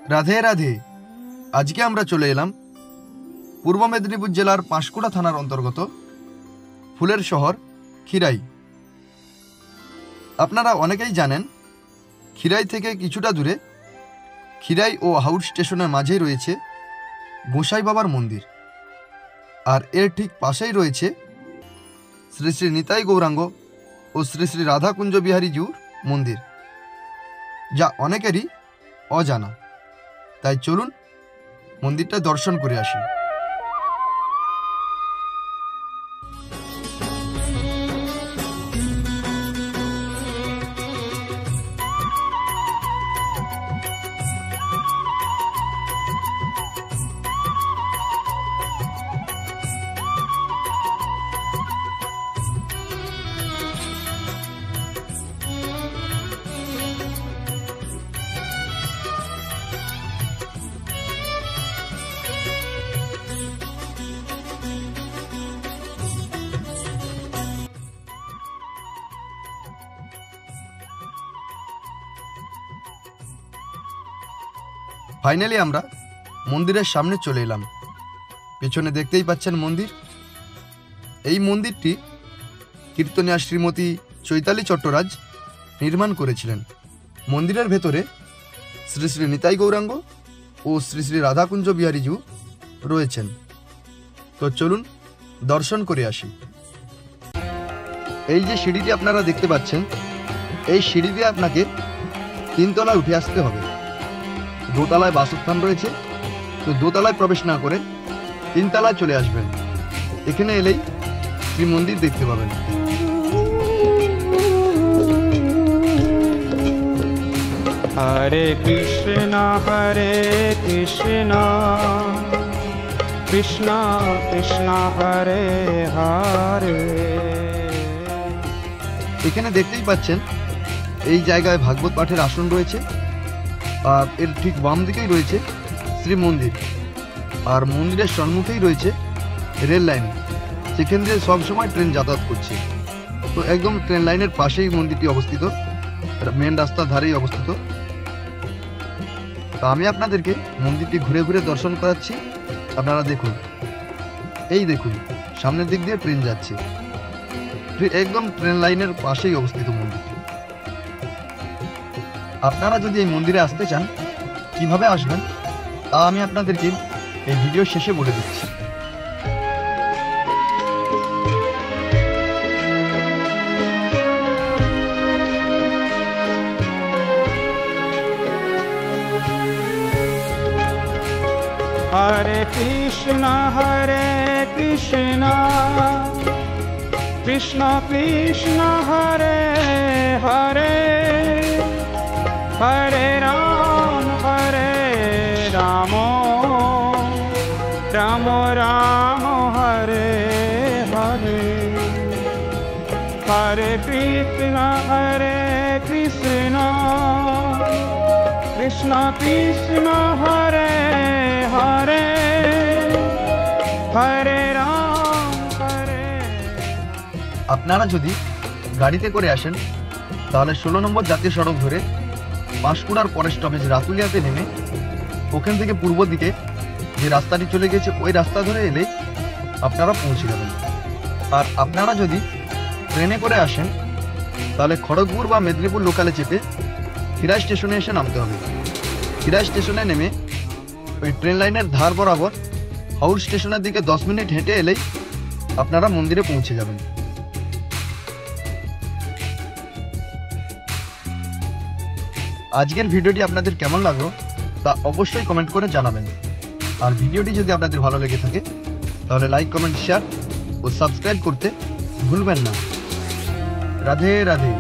राधे राधे। आज के आमरा चले एलाम पूर्व मेदिनीपुर जिलार पाँशकुड़ा थानार अंतर्गत फुलेर शहर खिराई। आपनारा अनेकेई जानेन खिराई थेके किछुटा दूरे खिराई ओ हाउड़ स्टेशनेर माझेई रयेछे गोसाई बाबार मंदिर और एर ठीक पाशेई रयेछे श्री श्री निताई गौरांग और श्री श्री राधाकुंज बिहारी जीउर मंदिर, जा अनेकेरই अजाना। ताई चलुन मंदिरटा दर्शन करे आसि। फाइनली आमरा मंदिरेर सामने चले एलाम। पेछने देखतेई पाच्छेन मंदिर। এই মন্দিরটি कीर्तनिया श्रीमती चैताली चट्टराज निर्माण करेছিলেন। मंदिरेर भेतरे श्री श्री निताई गौरांग और श्री श्री राधाकुंज बिहारी जीउ रयेछेन। तो चलुन दर्शन करे आसि। এই যে সিঁড়িটি আপনারা দেখতে পাচ্ছেন, এই সিঁড়ি দিয়ে আপনাকে 3 তলায় উঠে আসতে হবে। দোতলায় বাসস্থান রয়েছে, তো দোতলায় প্রবেশ না করে 3 তলায় চলে আসবেন। এখানে এলেই শ্রী মন্দির দেখতে পাবেন। हरे कृष्ण कृष्ण कृष्ण हरे हरे। এখানে দেখতেই পাচ্ছেন এই জায়গায় ভাগবত পাঠের আসন রয়েছে আর এর ঠিক বাম দিকেই রয়েছে শ্রী মন্দির। আর মন্দিরের সম্মুখেই রয়েছে রেল লাইন, সেখান দিয়ে সবসময় ট্রেন যাতায়াত করছে। তো একদম ট্রেন লাইনের পাশেই মন্দিরটি অবস্থিত, মেন রাস্তার ধারেই অবস্থিত। তো আমি আপনাদেরকে মন্দিরটি ঘুরে ঘুরে দর্শন করাচ্ছি। আপনারা দেখুন, এই দেখুন সামনের দিক দিয়ে ট্রেন যাচ্ছে, একদম ট্রেন লাইনের পাশেই অবস্থিত মন্দিরটি। আপনারা যদি এই মন্দিরে আসতে চান কিভাবে আসবেন তা আমি আপনাদেরকে এই ভিডিও শেষে বলে দিচ্ছি। हरे कृष्ण कृष्ण कृष्ण हरे हरे, हरे राम राम राम हरे हरे, हरे कृष्ण कृष्ण कृष्ण हरे हरे, हरे राम हरे। আপনারা যদি গাড়িতে করে আসেন তাহলে 16 নম্বর জাতীয় সড়ক ধরে পাঁশকুড়ার পরের স্টপেজ রাতুলিয়াতে নেমে ওখান থেকে পূর্ব দিকে যে রাস্তাটি চলে গেছে ওই রাস্তা ধরে এলে আপনারা পৌঁছে যাবেন। আর আপনারা যদি ট্রেনে করে আসেন তাহলে খড়গপুর বা মেদিনীপুর লোকালে চেপে খিরাই স্টেশনে এসে নামতে হবে। খিরাই স্টেশনে নেমে ওই ট্রেন লাইনের ধার বরাবর হাওড় স্টেশনের দিকে 10 মিনিট হেঁটে এলেই আপনারা মন্দিরে পৌঁছে যাবেন। আজকের ভিডিওটি আপনাদের কেমন লাগলো তা অবশ্যই কমেন্ট করে জানাবেন। আর ভিডিওটি যদি আপনাদের ভালো লেগে থাকে তাহলে লাইক, কমেন্ট, শেয়ার ও সাবস্ক্রাইব করতে ভুলবেন না। রাধে রাধে।